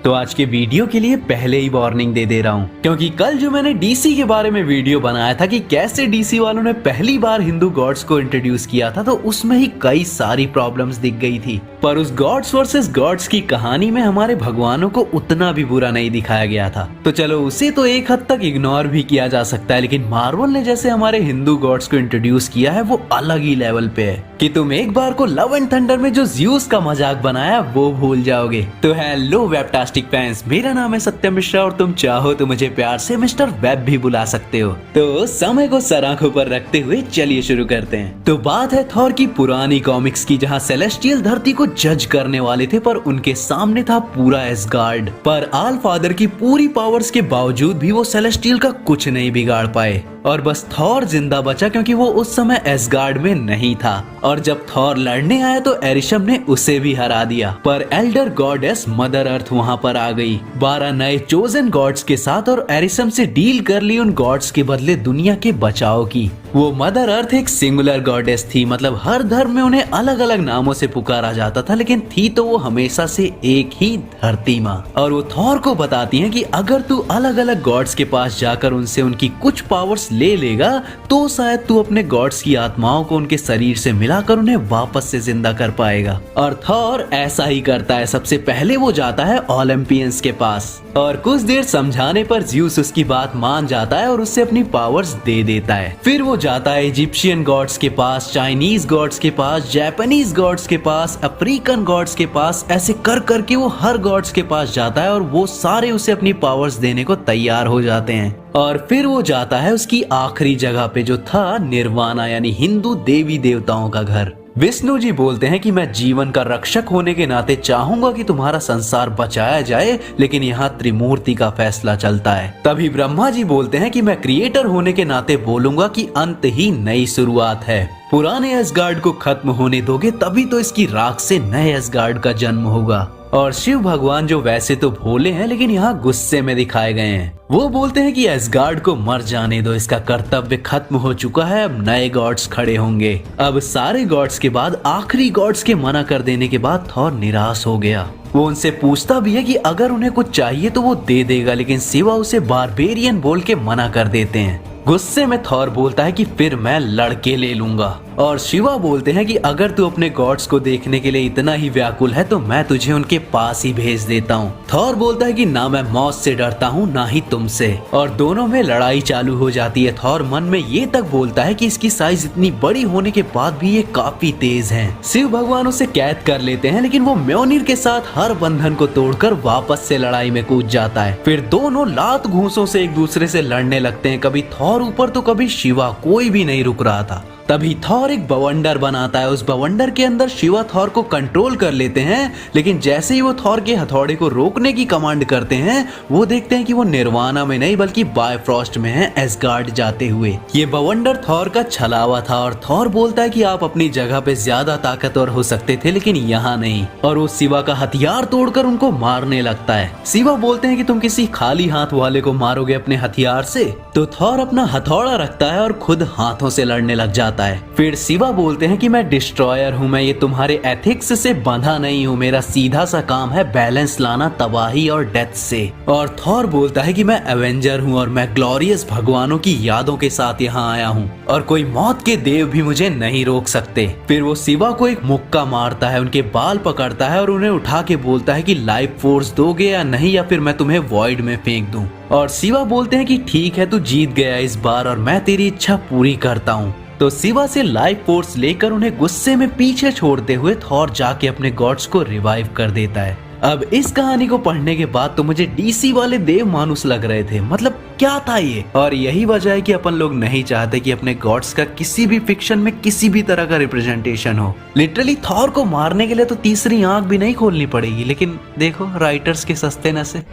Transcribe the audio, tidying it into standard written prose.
तो आज के वीडियो के लिए पहले ही वार्निंग दे रहा हूँ, क्योंकि कल जो मैंने डीसी के बारे में वीडियो बनाया था कि कैसे डीसी वालों ने पहली बार हिंदू गॉड्स को इंट्रोड्यूस किया था, तो उसमें ही कई सारी प्रॉब्लम्स दिख गई थी। पर उस गॉड्स वर्सेस गॉड्स की कहानी में हमारे भगवानों को उतना भी बुरा नहीं दिखाया गया था। तो चलो उसे तो एक हद तक इग्नोर भी किया जा सकता है, लेकिन मार्वल ने जैसे हमारे हिंदू गॉड्स को इंट्रोड्यूस किया है वो अलग ही लेवल पे है कि तुम एक बार को लव एंड थंडर में जो ज़्यूस का मजाक बनाया वो भूल जाओगे। तो हेलो वेबटास्टिक फैंस, मेरा नाम है सत्यम मिश्रा और तुम चाहो तो मुझे प्यार से मिस्टर वेब भी बुला सकते हो। तो समय को सर आंखों पर रखते हुए चलिए शुरू करते हैं। तो बात है थॉर की पुरानी कॉमिक्स की, जहाँ सेलेस्टियल धरती को जज करने वाले थे, पर उनके सामने था पूरा एसगार्ड। पर आल फादर की पूरी पावर्स के बावजूद भी वो सेलेस्टियल का कुछ नहीं बिगाड़ पाए और बस थॉर जिंदा बचा क्योंकि वो उस समय एसगार्ड में नहीं था। और जब थॉर लड़ने आया तो एरिशम ने उसे भी हरा दिया, पर एल्डर गॉडेस मदर अर्थ वहां पर आ गई 12 नए चोजन गॉड्स के साथ और एरिशम से डील कर ली उन गॉड्स के बदले दुनिया के बचाव की। वो मदर अर्थ एक सिंगुलर गॉडेस थी, मतलब हर धर्म में उन्हें अलग अलग नामों से पुकारा जाता था, लेकिन थी तो वो हमेशा से एक ही धरती माँ। और वो थॉर को बताती हैं कि अगर तू अलग अलग गॉड्स के पास जाकर उनसे उनकी कुछ पावर्स ले लेगा तो शायद तू अपने गॉड्स की आत्माओं को उनके शरीर से मिलाकर उन्हें वापस से जिंदा कर पाएगा। और थॉर ऐसा ही करता है। सबसे पहले वो जाता है ओलंपियंस के पास और कुछ देर समझाने पर ज़्यूस उसकी बात मान जाता है और उससे अपनी पावर्स दे देता है। फिर वो जाता है इजिप्शियन गॉड्स के पास, चाइनीज गॉड्स के पास, जापानीज गॉड्स के पास, अफ्रीकन गॉड्स के पास, ऐसे कर करके वो हर गॉड्स के पास जाता है और वो सारे उसे अपनी पावर्स देने को तैयार हो जाते हैं। और फिर वो जाता है उसकी आखिरी जगह पे जो था निर्वाणा, यानी हिंदू देवी देवताओं का घर। विष्णु जी बोलते हैं कि मैं जीवन का रक्षक होने के नाते चाहूंगा कि तुम्हारा संसार बचाया जाए, लेकिन यहाँ त्रिमूर्ति का फैसला चलता है। तभी ब्रह्मा जी बोलते हैं कि मैं क्रिएटर होने के नाते बोलूंगा कि अंत ही नई शुरुआत है। पुराने एसगार्ड को खत्म होने दोगे तभी तो इसकी राख से नए एसगार्ड का जन्म होगा। और शिव भगवान जो वैसे तो भोले हैं लेकिन यहाँ गुस्से में दिखाए गए हैं। वो बोलते हैं कि एसगार्ड को मर जाने दो, इसका कर्तव्य खत्म हो चुका है, अब नए गॉड्स खड़े होंगे। अब सारे गॉड्स के बाद आखिरी गॉड्स के मना कर देने के बाद थॉर निराश हो गया। वो उनसे पूछता भी है कि अगर उन्हें कुछ चाहिए तो वो दे देगा, लेकिन शिवा उसे बारबेरियन बोल के मना कर देते हैं। गुस्से में थॉर बोलता है कि फिर मैं लड़के ले लूंगा और शिवा बोलते हैं कि अगर तू अपने गॉड्स को देखने के लिए इतना ही व्याकुल है तो मैं तुझे उनके पास ही भेज देता हूँ। थॉर बोलता है कि ना मैं मौत से डरता हूँ ना ही तुमसे, और दोनों में लड़ाई चालू हो जाती है। थॉर मन में ये तक बोलता है कि इसकी साइज इतनी बड़ी होने के बाद भी ये काफी तेज है। शिव भगवान उसे कैद कर लेते हैं, लेकिन वो म्योनिर के साथ हर बंधन को तोड़कर वापस से लड़ाई में कूद जाता है। फिर दोनों लात घूंसों से एक दूसरे से लड़ने लगते हैं, कभी थॉर ऊपर तो कभी शिवा, कोई भी नहीं रुक रहा था। तभी थॉर एक बवंडर बनाता है। उस बवंडर के अंदर शिवा थॉर को कंट्रोल कर लेते हैं, लेकिन जैसे ही वो थॉर के हथौड़े को रोकने की कमांड करते हैं वो देखते हैं कि वो निर्वाणा में नहीं बल्कि बायफ्रॉस्ट में है, एसगार्ड जाते हुए। ये बवंडर थॉर का छलावा था और थॉर बोलता है कि आप अपनी जगह पे ज्यादा ताकतवर हो सकते थे लेकिन यहाँ नहीं, और वो शिवा का हथियार तोड़कर उनको मारने लगता है। शिवा बोलते हैं कि तुम किसी खाली हाथ वाले को मारोगे अपने हथियार से, तो थॉर अपना हथौड़ा रखता है और खुद हाथों से लड़ने लग जाता है। फिर शिवा बोलते हैं कि मैं डिस्ट्रॉयर हूँ, मैं ये तुम्हारे एथिक्स से बंधा नहीं हूँ, मेरा सीधा सा काम है बैलेंस लाना तबाही और डेथ से। और थॉर बोलता है कि मैं एवेंजर हूँ और मैं ग्लोरियस भगवानों की यादों के साथ यहाँ आया हूँ और कोई मौत के देव भी मुझे नहीं रोक सकते। फिर वो शिवा को एक मुक्का मारता है, उनके बाल पकड़ता है और उन्हें उठा के बोलता है कि लाइफ फोर्स दोगे या नहीं, या फिर मैं तुम्हें वॉइड में फेंक दूं। और शिवा बोलते हैं कि ठीक है, तू जीत गया इस बार और मैं तेरी इच्छा पूरी करता हूँ। तो शिवा से लाइफ फोर्स लेकर उन्हें गुस्से में पीछे छोड़ते हुए थॉर जाके अपने गॉड्स को रिवाइव कर देता है। अब इस कहानी को पढ़ने के बाद तो मुझे डीसी वाले देव मानुस लग रहे थे, मतलब क्या था ये। और यही वजह है कि अपन लोग नहीं चाहते कि अपने गॉड्स का किसी भी फिक्शन में किसी भी तरह का रिप्रेजेंटेशन हो। लिटरली थॉर को मारने के लिए तो तीसरी आंख भी नहीं खोलनी पड़ेगी, लेकिन देखो राइटर्स के सस्ते नशे।